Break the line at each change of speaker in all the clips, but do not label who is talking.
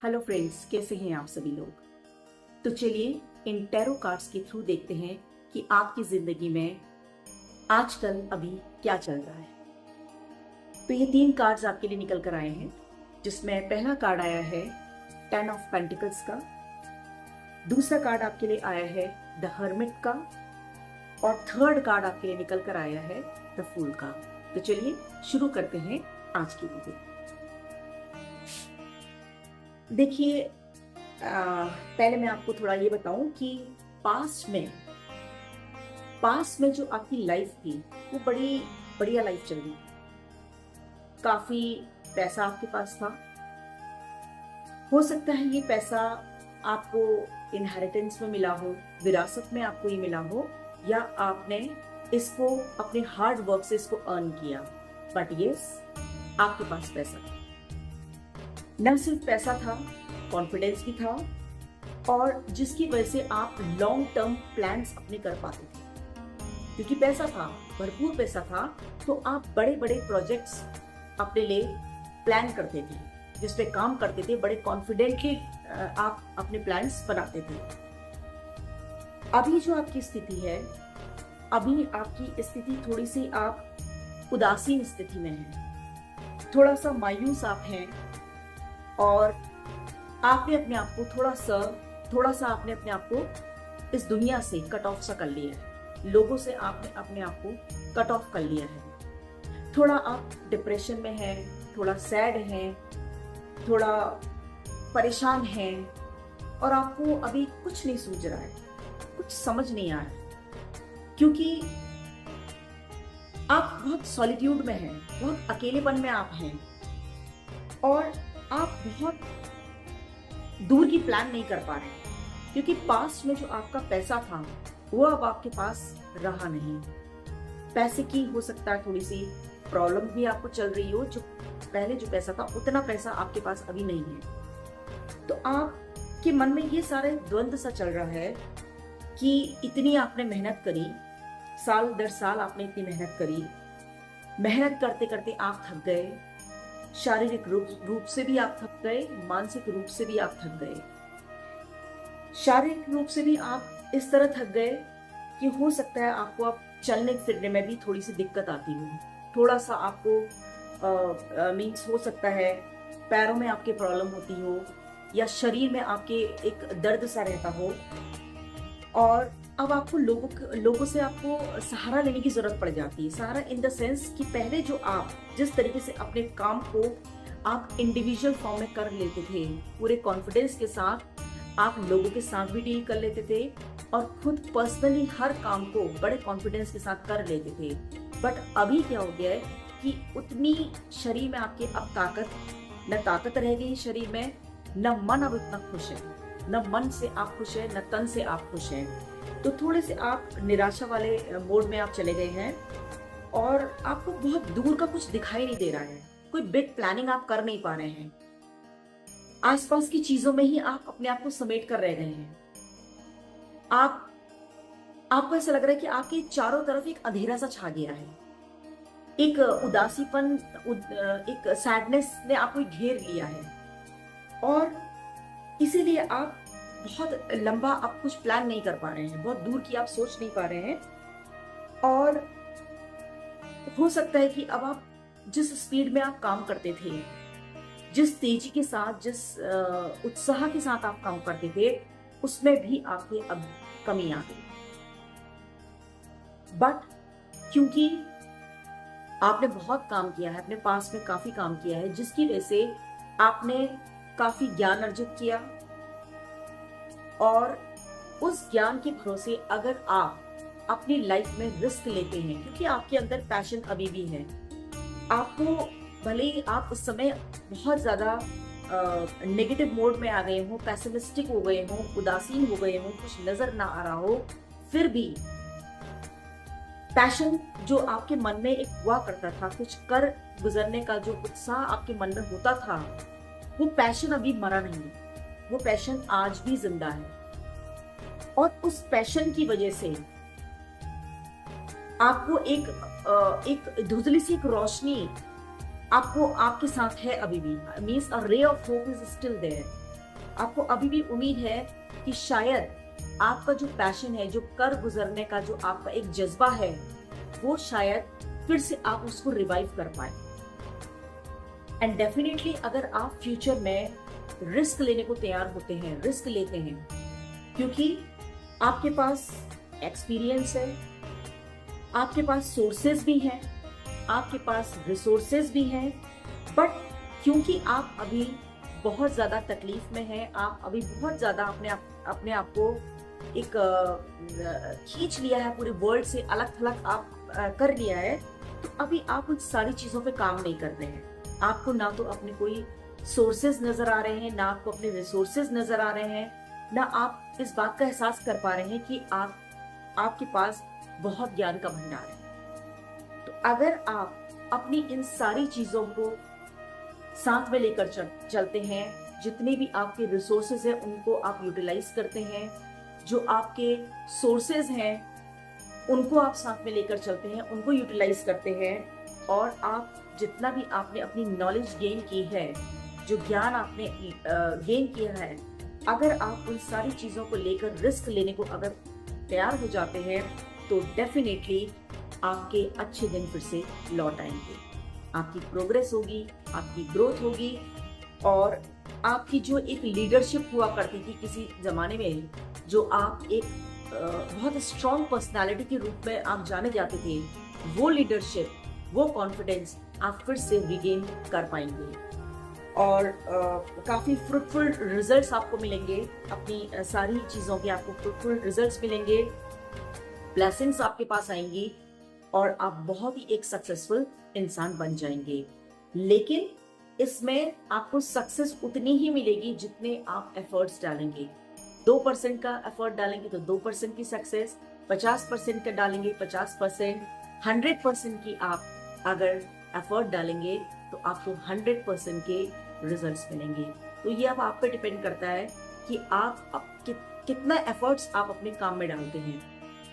Hello friends, कैसे हैं आप सभी लोग। तो चलिए इन टैरो कार्ड्स के थ्रू देखते हैं कि आपकी जिंदगी में आजकल अभी क्या चल रहा है। तो ये 3 कार्ड्स आपके लिए निकल कर आए हैं, जिसमें पहला कार्ड आया है 10 ऑफ पेंटिकल्स का, दूसरा कार्ड आपके लिए आया है द हर्मिट का, और थर्ड कार्ड आपके लिए निकल कर आया है द फूल का। तो चलिए शुरू करते हैं आज की वीडियो। देखिए, पहले मैं आपको थोड़ा ये बताऊं कि पास्ट में जो आपकी लाइफ थी वो बड़ी बढ़िया लाइफ चल रही थी। काफी पैसा आपके पास था। हो सकता है ये पैसा आपको इनहेरिटेंस में मिला हो, विरासत में आपको ये मिला हो, या आपने इसको अपने हार्ड वर्क से इसको अर्न किया। बट यस, आपके पास पैसा था। न सिर्फ पैसा था, कॉन्फिडेंस भी था, और जिसकी वजह से आप लॉन्ग टर्म प्लान्स अपने कर पाते थे। क्योंकि पैसा था, भरपूर पैसा था, तो आप बड़े बड़े प्रोजेक्ट्स अपने लिए प्लान करते थे, जिस पे काम करते थे। बड़े कॉन्फिडेंटली आप अपने प्लान्स बनाते थे। अभी जो आपकी स्थिति है, अभी आपकी स्थिति थोड़ी सी आप उदासीन स्थिति में है, थोड़ा सा मायूस आप हैं, और आपने अपने आप को थोड़ा सा आपने अपने आप को इस दुनिया से कट ऑफ सा कर लिया है। लोगों से आपने अपने आप को कट ऑफ कर लिया है। थोड़ा आप डिप्रेशन में हैं, थोड़ा सैड हैं, थोड़ा परेशान हैं, और आपको अभी कुछ नहीं सूझ रहा है, कुछ समझ नहीं आ रहा है, क्योंकि आप बहुत सॉलिट्यूड में हैं, बहुत अकेलेपन में आप हैं, और आप बहुत दूर की प्लान नहीं कर पा रहे, क्योंकि पास्ट में जो आपका पैसा था वो अब आपके पास रहा नहीं। पैसे की हो सकता है थोड़ी सी प्रॉब्लम भी आपको चल रही हो, जो पहले जो पैसा था उतना पैसा आपके पास अभी नहीं है। तो आपके मन में ये सारे द्वंद्व सा चल रहा है कि इतनी आपने मेहनत करी, साल दर साल आपने इतनी मेहनत करी, मेहनत करते करते आप थक गए, शारीरिक रूप से भी आप थक गए, मानसिक रूप से भी आप थक गए। शारीरिक रूप से भी आप इस तरह थक गए कि हो सकता है आपको अब चलने फिरने में भी थोड़ी सी दिक्कत आती हो, थोड़ा सा आपको मीन्स हो सकता है पैरों में आपके प्रॉब्लम होती हो, या शरीर में आपके एक दर्द सा रहता हो, और अब आपको लोगों से आपको सहारा लेने की जरूरत पड़ जाती है। सहारा इन द सेंस कि पहले जो आप जिस तरीके से अपने काम को आप इंडिविजुअल फॉर्म में कर लेते थे, पूरे कॉन्फिडेंस के साथ आप लोगों के साथ भी डील कर लेते थे, और खुद पर्सनली हर काम को बड़े कॉन्फिडेंस के साथ कर लेते थे। बट अभी क्या हो गया है कि उतनी शरीर में आपके अब न ताकत रह गई शरीर में, न मन अब इतना खुश है, न मन से आप खुश है, न तन से आप खुश हैं। तो थोड़े से आप निराशा वाले मोड में आप चले गए हैं, और आपको बहुत दूर का कुछ दिखाई नहीं दे रहा है, कोई बिग प्लानिंग आप कर नहीं पा रहे हैं। आसपास की चीजों में ही आप अपने आप को समेट कर रह गए हैं। आपको ऐसा लग रहा है कि आपके चारों तरफ एक अंधेरा सा छा गया है, एक उदासीपन, एक सैडनेस ने आपको घेर लिया है, और इसीलिए आप बहुत लंबा आप कुछ प्लान नहीं कर पा रहे हैं, बहुत दूर की आप सोच नहीं पा रहे हैं। और हो सकता है कि अब आप जिस स्पीड में आप काम करते थे, जिस तेजी के साथ, जिस उत्साह के साथ आप काम करते थे, उसमें भी आपके अब कमी आ गई। बट क्योंकि आपने बहुत काम किया है, अपने पास में काफी काम किया है, जिसकी वजह से आपने काफी ज्ञान अर्जित किया, और उस ज्ञान के भरोसे अगर आप अपनी लाइफ में रिस्क लेते हैं, क्योंकि आपके अंदर पैशन अभी भी है, आपको भले ही आप उस समय बहुत ज्यादा नेगेटिव मोड में आ गए हो, पैसिमिस्टिक हो गए हो, उदासीन हो गए हो, कुछ नजर ना आ रहा हो, फिर भी पैशन जो आपके मन में एक हुआ करता था, कुछ कर गुजरने का जो उत्साह आपके मन में होता था, वो पैशन अभी मरा नहीं, वो पैशन आज भी जिंदा है। और उस पैशन की वजह से आपको एक धुंधली सी एक रोशनी आपको आपके साथ है अभी भी, means a ray of hope is still there. आपको अभी भी उम्मीद है कि शायद आपका जो पैशन है, जो कर गुजरने का जो आपका एक जज्बा है, वो शायद फिर से आप उसको रिवाइव कर पाए। एंड डेफिनेटली अगर आप फ्यूचर में रिस्क लेने को तैयार होते हैं, रिस्क लेते हैं, क्योंकि आपके पास एक्सपीरियंस है, आपके पास सोर्सेज भी हैं, आपके पास रिसोर्सेज भी हैं, बट क्योंकि आप अभी बहुत ज़्यादा तकलीफ में हैं, आप अभी बहुत ज़्यादा अपने आप को एक खींच लिया है, पूरे वर्ल्ड से अलग थलग आप कर लिया है, तो अभी आप उन सारी चीज़ों पे काम नहीं कर रहे हैं। आपको ना तो अपने कोई सोर्सेज नज़र आ रहे हैं, ना आपको अपने रिसोर्सेज नज़र आ रहे हैं, ना आप इस बात का एहसास कर पा रहे हैं कि आपके पास बहुत ज्ञान का भंडार है। तो अगर आप अपनी इन सारी चीज़ों को साथ में लेकर चलते हैं, जितने भी आपके रिसोर्सेज हैं उनको आप यूटिलाइज करते हैं, जो आपके सोर्सेज हैं उनको आप साथ में लेकर चलते हैं, उनको यूटिलाइज करते हैं, और आप जितना भी आपने अपनी नॉलेज गेन की है, जो ज्ञान आपने गेन किया है, अगर आप उन सारी चीज़ों को लेकर रिस्क लेने को अगर तैयार हो जाते हैं, तो डेफिनेटली आपके अच्छे दिन फिर से लौट आएंगे। आपकी प्रोग्रेस होगी, आपकी ग्रोथ होगी, और आपकी जो एक लीडरशिप हुआ करती थी किसी ज़माने में, जो आप एक बहुत स्ट्रॉन्ग पर्सनालिटी के रूप में आप जाने जाते थे, वो लीडरशिप, वो कॉन्फिडेंस आप फिर से रिगेन कर पाएंगे, और काफ़ी फ्रूटफुल रिजल्ट्स आपको मिलेंगे। अपनी सारी चीज़ों के आपको फ्रूटफुल रिजल्ट्स मिलेंगे, ब्लेसिंग्स आपके पास आएंगी, और आप बहुत ही एक सक्सेसफुल इंसान बन जाएंगे। लेकिन इसमें आपको सक्सेस उतनी ही मिलेगी जितने आप एफर्ट्स डालेंगे। 2% का एफर्ट डालेंगे तो 2% की सक्सेस, 50% का डालेंगे 50%, 100% की आप अगर एफर्ट डालेंगे तो आपको 100% के रिजल्ट्स मिलेंगे। तो ये अब आप पे डिपेंड करता है कि आप कितना एफर्ट्स आप अपने काम में डालते हैं,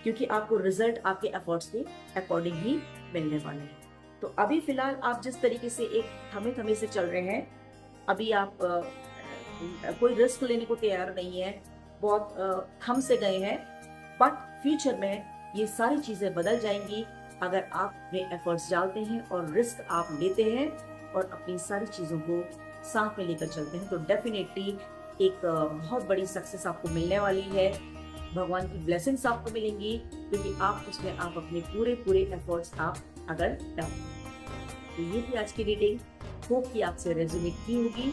क्योंकि आपको रिजल्ट आपके एफर्ट्स के अकॉर्डिंग ही मिलने वाले हैं। तो अभी फिलहाल आप जिस तरीके से एक थमे थमे से चल रहे हैं, अभी आप कोई रिस्क लेने को तैयार नहीं है, बहुत थम से गए हैं, बट फ्यूचर में ये सारी चीज़ें बदल जाएंगी अगर आप अपने एफर्ट्स डालते हैं और रिस्क आप लेते हैं और अपनी सारी चीज़ों को साथ में लेकर चलते हैं। तो डेफिनेटली एक बहुत बड़ी सक्सेस आपको मिलने वाली है, भगवान की ब्लेसिंग्स आपको मिलेंगी, क्योंकि आप उसमें आप अपने पूरे एफर्ट्स आप अगर डालें। तो ये थी आज की रीडिंग, होप कि आपसे रेजोनेट की होगी,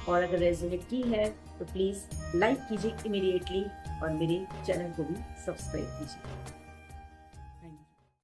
और अगर रेजोनेट की है तो प्लीज़ लाइक कीजिए इमीडिएटली, और मेरे चैनल को भी सब्सक्राइब कीजिए।